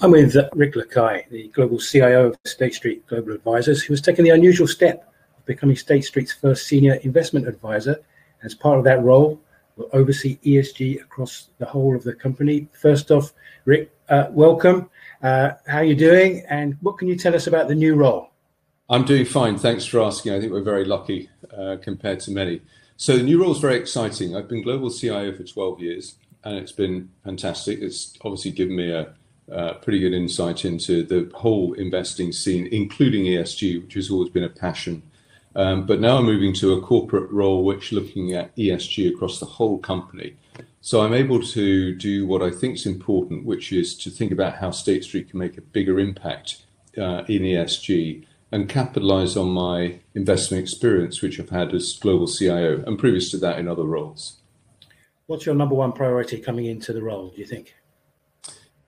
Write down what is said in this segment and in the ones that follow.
I'm with Rick Lacaille, the global CIO of State Street Global Advisors, who has taken the unusual step of becoming State Street's first senior investment advisor. As part of that role, will oversee ESG across the whole of the company. First off, Rick, welcome. How are you doing? And what can you tell us about the new role? I'm doing fine. Thanks for asking. I think we're very lucky compared to many. So the new role is very exciting. I've been global CIO for 12 years, and it's been fantastic. It's obviously given me a pretty good insight into the whole investing scene, including ESG, which has always been a passion. But now I'm moving to a corporate role, which looking at ESG across the whole company. So I'm able to do what I think is important, which is to think about how State Street can make a bigger impact in ESG and capitalize on my investment experience, which I've had as global CIO and previous to that in other roles. What's your number one priority coming into the role, do you think?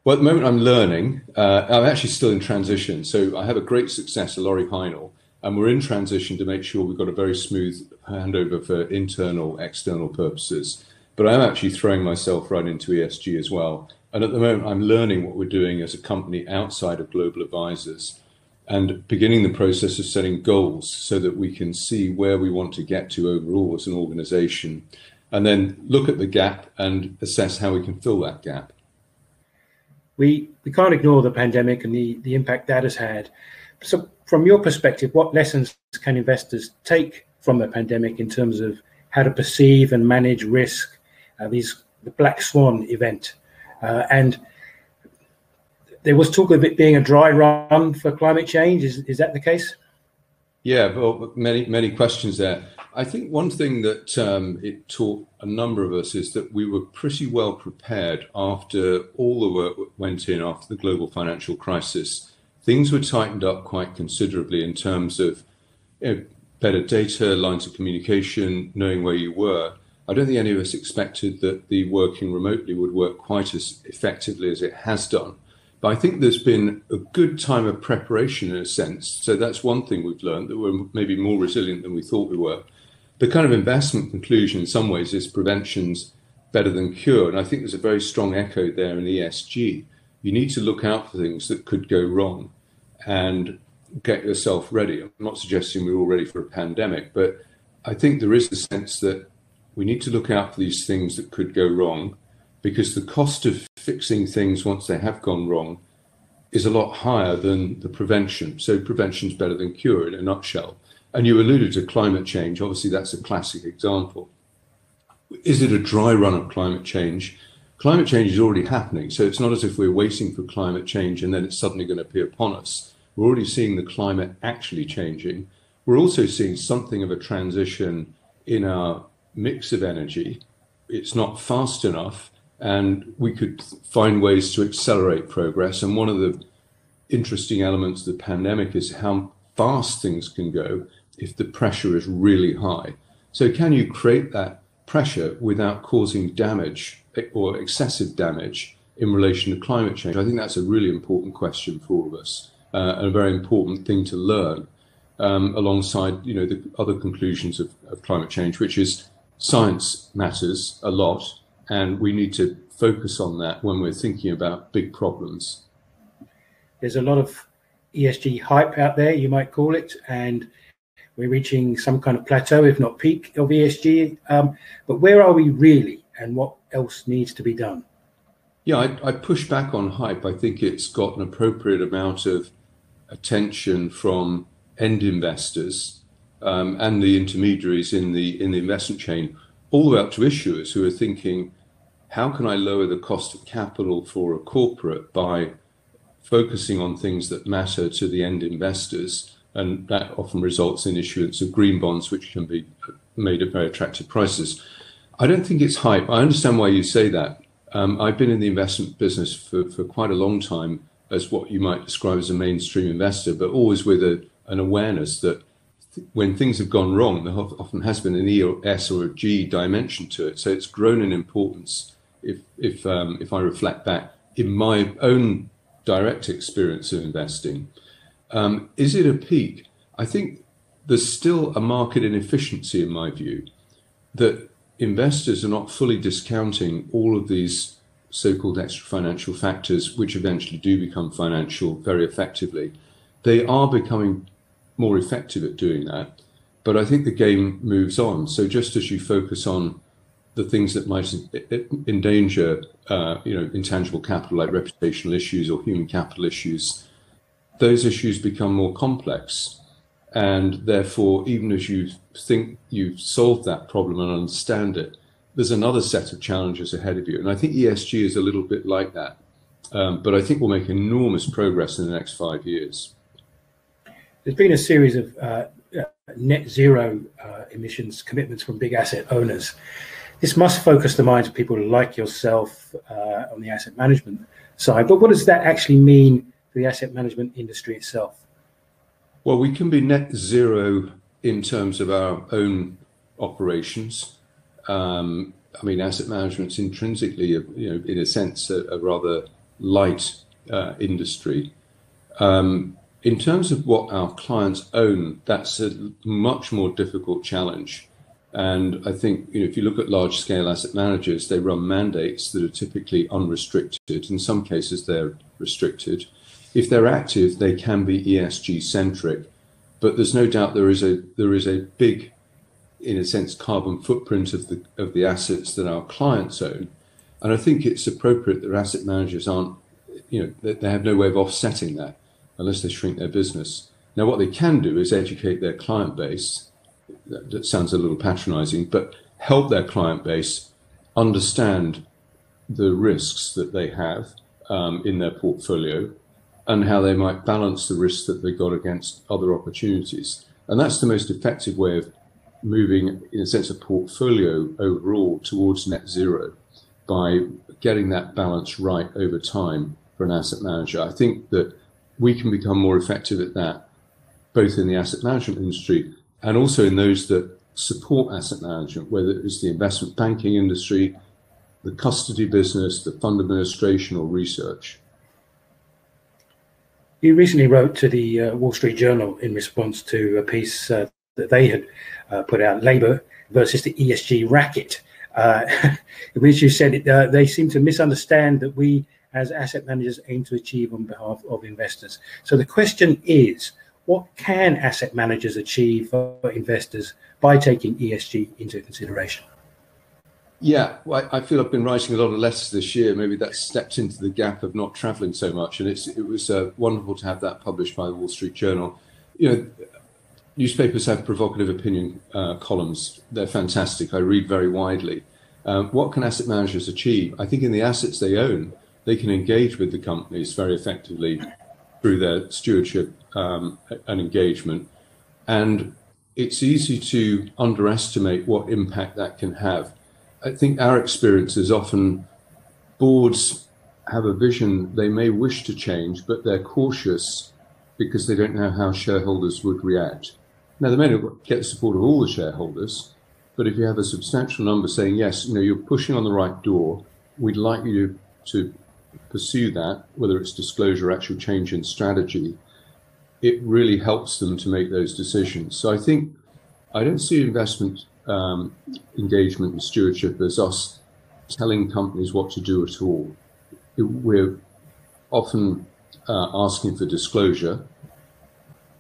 Well, at the moment I'm learning. I'm actually still in transition. So I have a great successor, Laurie Heinel, and we're in transition to make sure we've got a very smooth handover for internal, external purposes. But I'm actually throwing myself right into ESG as well. And at the moment I'm learning what we're doing as a company outside of global advisors and beginning the process of setting goals so that we can see where we want to get to overall as an organization, and then look at the gap and assess how we can fill that gap. We can't ignore the pandemic and the impact that has had. So from your perspective, what lessons can investors take from the pandemic in terms of how to perceive and manage risk, the black swan event? And there was talk of it being a dry run for climate change. Is that the case? Yeah, well, many questions there. I think one thing that it taught a number of us is that we were pretty well prepared after all the work that went in after the global financial crisis. Things were tightened up quite considerably in terms of better data, lines of communication, knowing where you were. I don't think any of us expected that the working remotely would work quite as effectively as it has done. But I think there's been a good time of preparation in a sense. So that's one thing we've learned, that we're maybe more resilient than we thought we were. The kind of investment conclusion in some ways is prevention's better than cure. And I think there's a very strong echo there in ESG. You need to look out for things that could go wrong and get yourself ready. I'm not suggesting we're all ready for a pandemic, but I think there is a sense that we need to look out for these things that could go wrong, because the cost of fixing things once they have gone wrong is a lot higher than the prevention. So prevention is better than cure in a nutshell. And you alluded to climate change. Obviously, that's a classic example. Is it a dry run of climate change? Climate change is already happening. So it's not as if we're waiting for climate change and then it's suddenly going to appear upon us. We're already seeing the climate actually changing. We're also seeing something of a transition in our mix of energy. It's not fast enough, and we could find ways to accelerate progress. And one of the interesting elements of the pandemic is how fast things can go if the pressure is really high. So can you create that pressure without causing damage or excessive damage in relation to climate change? I think that's a really important question for all of us, and a very important thing to learn alongside the other conclusions of climate change, which is science matters a lot, and we need to focus on that when we're thinking about big problems. There's a lot of ESG hype out there, you might call it, and we're reaching some kind of plateau, if not peak, of ESG. But where are we really, and what else needs to be done? Yeah, I push back on hype. I think it's got an appropriate amount of attention from end investors and the intermediaries in the investment chain, all the way up to issuers who are thinking, how can I lower the cost of capital for a corporate by focusing on things that matter to the end investors? And that often results in issuance of green bonds, which can be made at very attractive prices. I don't think it's hype. I understand why you say that. I've been in the investment business for quite a long time as what you might describe as a mainstream investor, but always with an awareness that when things have gone wrong, there often has been an E or S or a G dimension to it. So it's grown in importance if I reflect back in my own direct experience of investing. Is it a peak? I think there's still a market inefficiency, in my view, that investors are not fully discounting all of these so-called extra financial factors, which eventually do become financial very effectively. They are becoming more effective at doing that, but I think the game moves on. So just as you focus on the things that might endanger, intangible capital like reputational issues or human capital issues, those issues become more complex. And therefore, even as you think you've solved that problem and understand it, there's another set of challenges ahead of you. And I think ESG is a little bit like that. But I think we'll make enormous progress in the next 5 years. There's been a series of net zero emissions commitments from big asset owners. This must focus the minds of people like yourself on the asset management side. But what does that actually mean for the asset management industry itself? Well, we can be net zero in terms of our own operations. Asset management's intrinsically, in a sense, a rather light industry. In terms of what our clients own, that's a much more difficult challenge. And I think, if you look at large-scale asset managers, they run mandates that are typically unrestricted. In some cases, they're restricted. If they're active, they can be ESG-centric. But there's no doubt there is a big, in a sense, carbon footprint of the assets that our clients own. And I think it's appropriate that asset managers aren't, they have no way of offsetting that unless they shrink their business. Now, what they can do is educate their client base. That sounds a little patronizing, but help their client base understand the risks that they have in their portfolio and how they might balance the risks that they got against other opportunities. And that's the most effective way of moving, in a sense, a portfolio overall towards net zero by getting that balance right over time for an asset manager. I think that we can become more effective at that, both in the asset management industry and also in those that support asset management, whether it's the investment banking industry, the custody business, the fund administration, or research. You recently wrote to the Wall Street Journal in response to a piece that they had put out, Labour versus the ESG racket, in which you said they seem to misunderstand that we as asset managers aim to achieve on behalf of investors. So the question is, what can asset managers achieve for investors by taking ESG into consideration? Yeah, well, I feel I've been writing a lot of letters this year. Maybe that's stepped into the gap of not traveling so much. And it was wonderful to have that published by the Wall Street Journal. Newspapers have provocative opinion columns. They're fantastic. I read very widely. What can asset managers achieve? I think in the assets they own, they can engage with the companies very effectively through their stewardship and engagement. And it's easy to underestimate what impact that can have. I think our experience is often boards have a vision they may wish to change, but they're cautious because they don't know how shareholders would react. Now, they may not get the support of all the shareholders, but if you have a substantial number saying, yes, you're pushing on the right door, we'd like you to pursue that, whether it's disclosure or actual change in strategy, it really helps them to make those decisions. So I think I don't see investment engagement and stewardship as us telling companies what to do at all. We're often asking for disclosure,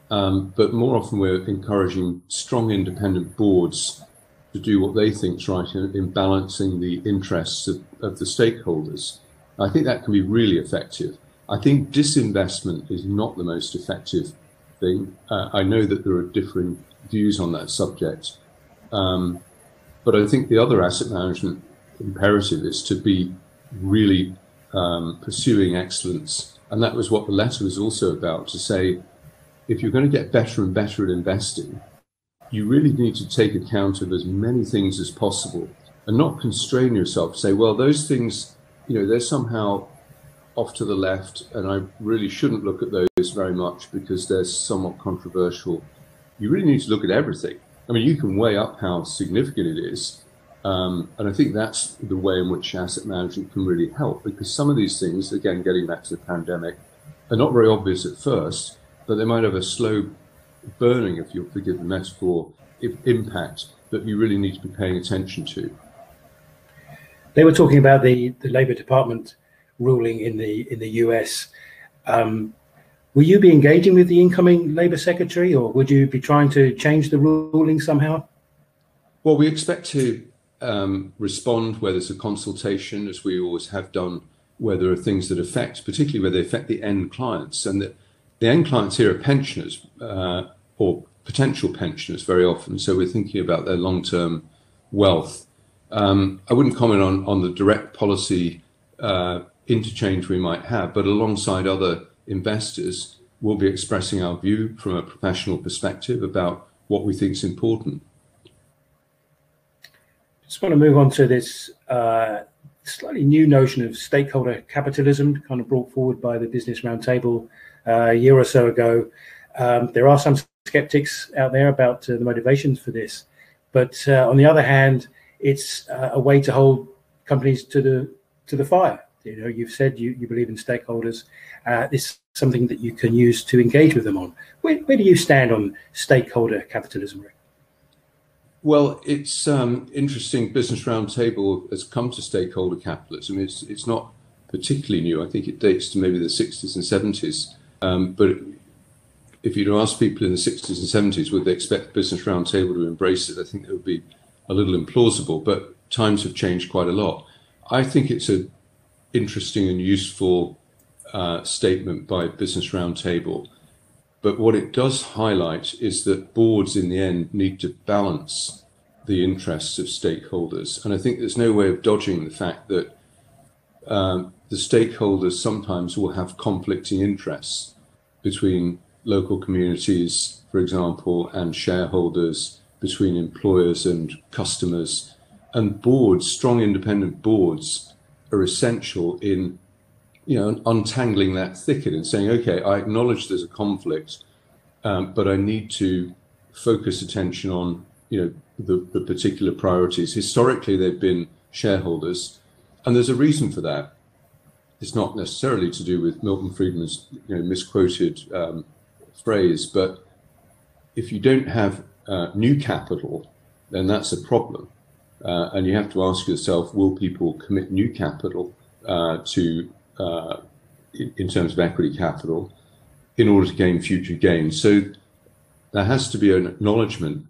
but more often we're encouraging strong independent boards to do what they think is right in balancing the interests of the stakeholders. I think that can be really effective. I think disinvestment is not the most effective thing. I know that there are differing views on that subject. But I think the other asset management imperative is to be really pursuing excellence. And that was what the letter was also about, to say, if you're going to get better and better at investing, you really need to take account of as many things as possible and not constrain yourself to say, well, those things, they're somehow off to the left and I really shouldn't look at those very much because they're somewhat controversial. You really need to look at everything. I mean, you can weigh up how significant it is. And I think that's the way in which asset management can really help, because some of these things, again, getting back to the pandemic, are not very obvious at first, but they might have a slow burning, if you'll forgive the metaphor, impact that you really need to be paying attention to. They were talking about the Labour Department ruling in the US. Will you be engaging with the incoming Labour Secretary, or would you be trying to change the ruling somehow? Well, we expect to respond where there's a consultation, as we always have done, where there are things that affect, particularly where they affect the end clients. And the end clients here are pensioners or potential pensioners very often. So we're thinking about their long-term wealth. I wouldn't comment on the direct policy interchange we might have, but alongside other investors, we'll be expressing our view from a professional perspective about what we think is important. Just want to move on to this slightly new notion of stakeholder capitalism, kind of brought forward by the Business Roundtable a year or so ago. There are some skeptics out there about the motivations for this, but on the other hand, it's a way to hold companies to the fire. You know, you've said you believe in stakeholders. This is something that you can use to engage with them on. Where do you stand on stakeholder capitalism, Rick? Well, it's interesting. Business Roundtable has come to stakeholder capitalism. It's not particularly new. I think it dates to maybe the 60s and 70s. But if you'd ask people in the 60s and 70s, would they expect Business Roundtable to embrace it? I think it would be a little implausible, but times have changed quite a lot. I think it's an interesting and useful statement by Business Roundtable. But what it does highlight is that boards in the end need to balance the interests of stakeholders. And I think there's no way of dodging the fact that the stakeholders sometimes will have conflicting interests between local communities, for example, and shareholders, between employers and customers. And boards, strong independent boards, are essential in untangling that thicket and saying, okay, I acknowledge there's a conflict, but I need to focus attention on, the particular priorities. Historically, they've been shareholders, and there's a reason for that. It's not necessarily to do with Milton Friedman's misquoted phrase, but if you don't have new capital, then that's a problem. And you have to ask yourself, will people commit new capital in terms of equity capital in order to gain future gains? So there has to be an acknowledgement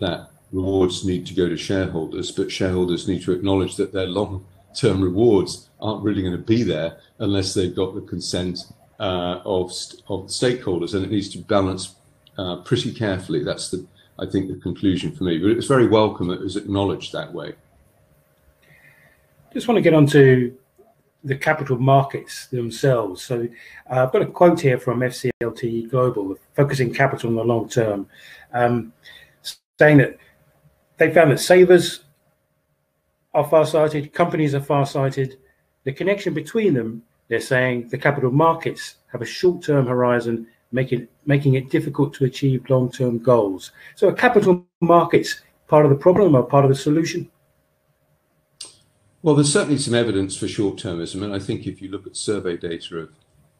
that rewards need to go to shareholders, but shareholders need to acknowledge that their long-term rewards aren't really going to be there unless they've got the consent of stakeholders, and it needs to balance pretty carefully. That's I think the conclusion for me, but it was very welcome that it was acknowledged that way. Just want to get on to the capital markets themselves. So I've got a quote here from FCLT Global, focusing capital on the long term, saying that they found that savers are far-sighted, companies are far-sighted. The connection between them, they're saying the capital markets have a short-term horizon, making it difficult to achieve long-term goals. So are capital markets part of the problem or part of the solution? Well, there's certainly some evidence for short-termism, and I think if you look at survey data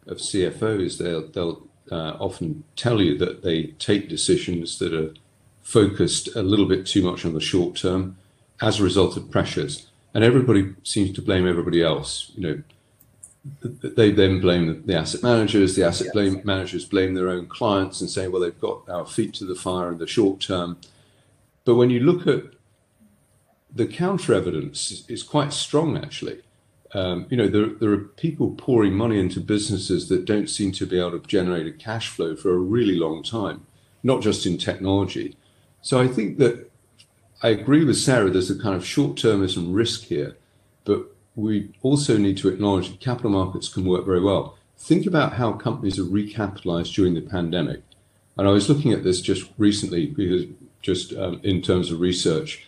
of CFOs, they'll often tell you that they take decisions that are focused a little bit too much on the short term as a result of pressures, and everybody seems to blame everybody else. They then blame the asset managers. The asset managers blame their own clients and say, well, they've got our feet to the fire in the short term. But when you look at the counter evidence, is quite strong, actually. There are people pouring money into businesses that don't seem to be able to generate a cash flow for a really long time, not just in technology. So I think that I agree with Sarah, there's a kind of short-termism risk here, but we also need to acknowledge that capital markets can work very well. Think about how companies are recapitalized during the pandemic. And I was looking at this just recently, because in terms of research,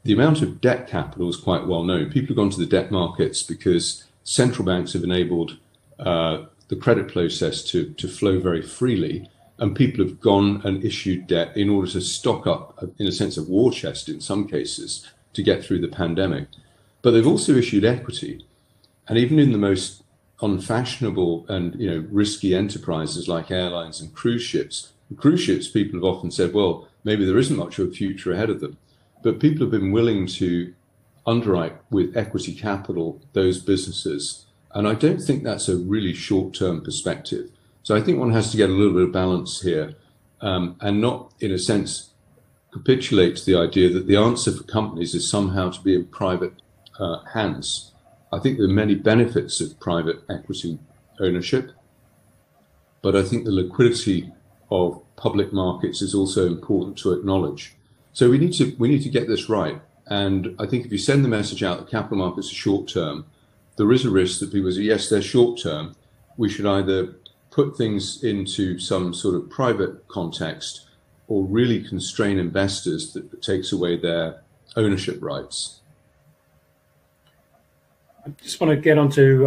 the amount of debt capital is quite well known. People have gone to the debt markets because central banks have enabled the credit process to flow very freely, and people have gone and issued debt in order to stock up, in a sense, a war chest in some cases to get through the pandemic. But they've also issued equity, and even in the most unfashionable and risky enterprises like airlines and cruise ships, people have often said, well, maybe there isn't much of a future ahead of them. But people have been willing to underwrite with equity capital those businesses. And I don't think that's a really short-term perspective. So I think one has to get a little bit of balance here, and not, in a sense, capitulate to the idea that the answer for companies is somehow to be in private hands. I think there are many benefits of private equity ownership, but I think the liquidity of public markets is also important to acknowledge. So we need to get this right. And I think if you send the message out that capital markets are short term, there is a risk that people say, yes, they're short term. We should either put things into some sort of private context or really constrain investors that takes away their ownership rights. I just want to get onto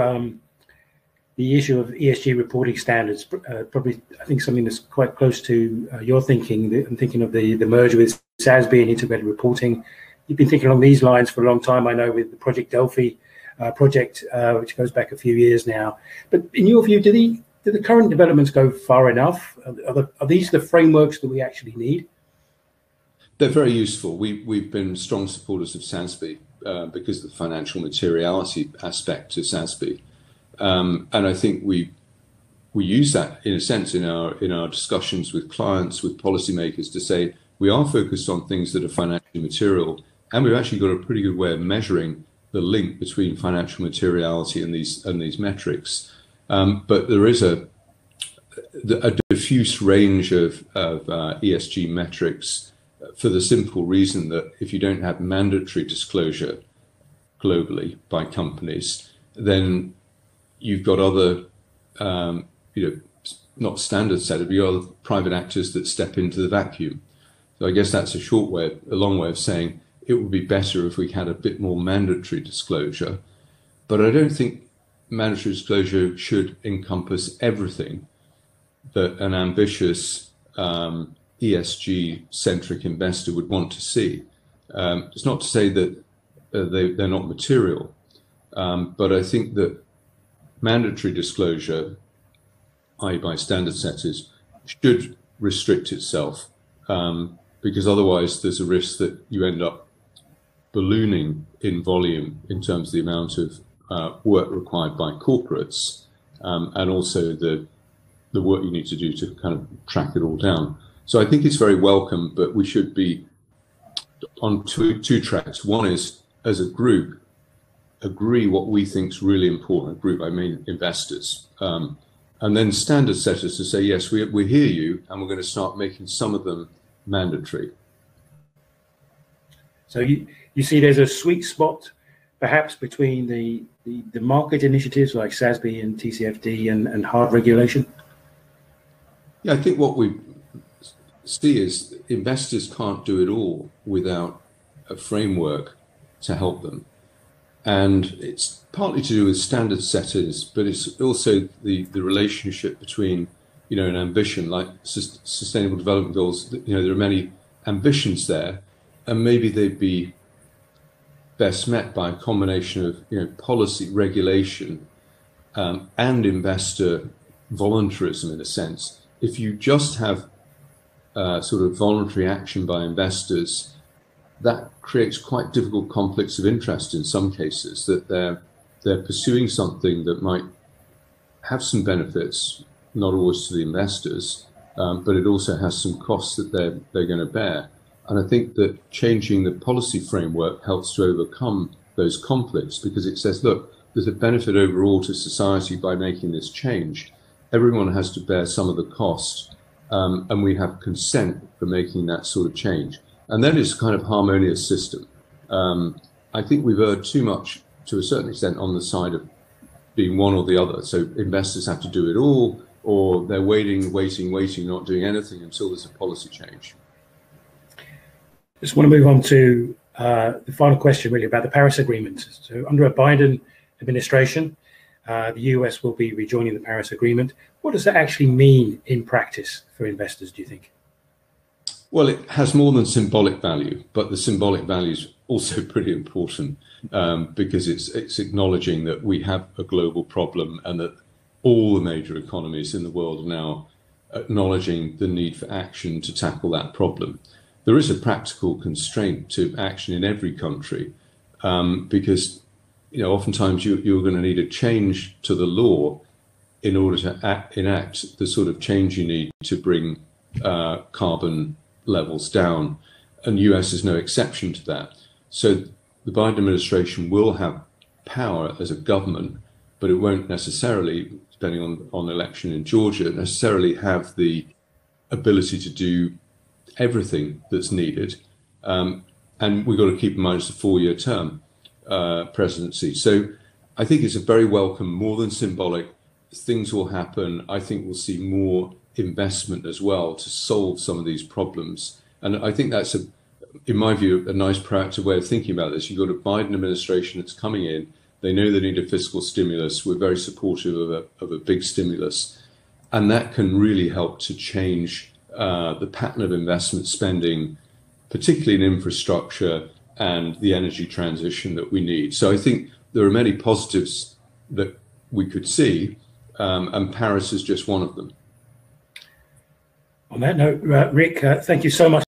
the issue of ESG reporting standards. Probably, I think something that's quite close to your thinking. I'm thinking of the merger with SASB and integrated reporting. You've been thinking along these lines for a long time, I know, with the Project Delphi project, which goes back a few years now. But in your view, do the current developments go far enough? Are these the frameworks that we actually need? They're very useful. We've been strong supporters of SASB because of the financial materiality aspect to SASB. And I think we use that, in a sense, in our discussions with clients, with policymakers, to say we are focused on things that are financially material, and we've actually got a pretty good way of measuring the link between financial materiality and these metrics. But there is a diffuse range of ESG metrics for the simple reason that if you don't have mandatory disclosure globally by companies, then you've got other, not standard set of, you other private actors that step into the vacuum. So I guess that's a long way of saying it would be better if we had a bit more mandatory disclosure. But I don't think mandatory disclosure should encompass everything that an ambitious ESG-centric investor would want to see. It's not to say that they're not material, but I think that mandatory disclosure, i.e. by standard setters, should restrict itself, because otherwise there's a risk that you end up ballooning in volume in terms of the amount of work required by corporates, and also the work you need to do to kind of track it all down. So I think it's very welcome, but we should be on two tracks. One is, as a group, agree what we think is really important. A group, I mean investors, and then standard setters to say, yes, we hear you, and we're going to start making some of them mandatory. So you see there's a sweet spot perhaps between the market initiatives like SASB and TCFD and hard regulation? Yeah, I think what we see is investors can't do it all without a framework to help them. And it's partly to do with standard setters, but it's also the relationship between, an ambition like sustainable development goals. There are many ambitions there, and maybe they'd be best met by a combination of, policy, regulation, and investor voluntarism, in a sense. If you just have sort of voluntary action by investors, that creates quite difficult conflicts of interest in some cases, that they're pursuing something that might have some benefits, not always to the investors, but it also has some costs that they're going to bear. And I think that changing the policy framework helps to overcome those conflicts, because it says, look, there's a benefit overall to society by making this change. Everyone has to bear some of the cost, and we have consent for making that sort of change. And then it's a kind of harmonious system. I think we've erred too much, to a certain extent, on the side of being one or the other. So investors have to do it all, or they're waiting, not doing anything until there's a policy change. Just want to move on to the final question, really, about the Paris Agreement. So under a Biden administration, the US will be rejoining the Paris Agreement. What does that actually mean in practice for investors, do you think? Well, it has more than symbolic value, but the symbolic value is also pretty important, because it's acknowledging that we have a global problem and that all the major economies in the world are now acknowledging the need for action to tackle that problem. There is a practical constraint to action in every country, because oftentimes you're going to need a change to the law in order to enact the sort of change you need to bring carbon levels down, and the US is no exception to that. So the Biden administration will have power as a government, but it won't necessarily, depending on the election in Georgia, necessarily have the ability to do everything that's needed. And we've got to keep in mind it's a 4-year term presidency. So I think it's a very welcome, more than symbolic. Things will happen. I think we'll see more investment as well to solve some of these problems. And I think that's, in my view, a nice proactive way of thinking about this. You've got a Biden administration that's coming in. They know they need a fiscal stimulus. We're very supportive of a big stimulus. And that can really help to change the pattern of investment spending, particularly in infrastructure and the energy transition that we need. So I think there are many positives that we could see, and Paris is just one of them. On that note, Rick, thank you so much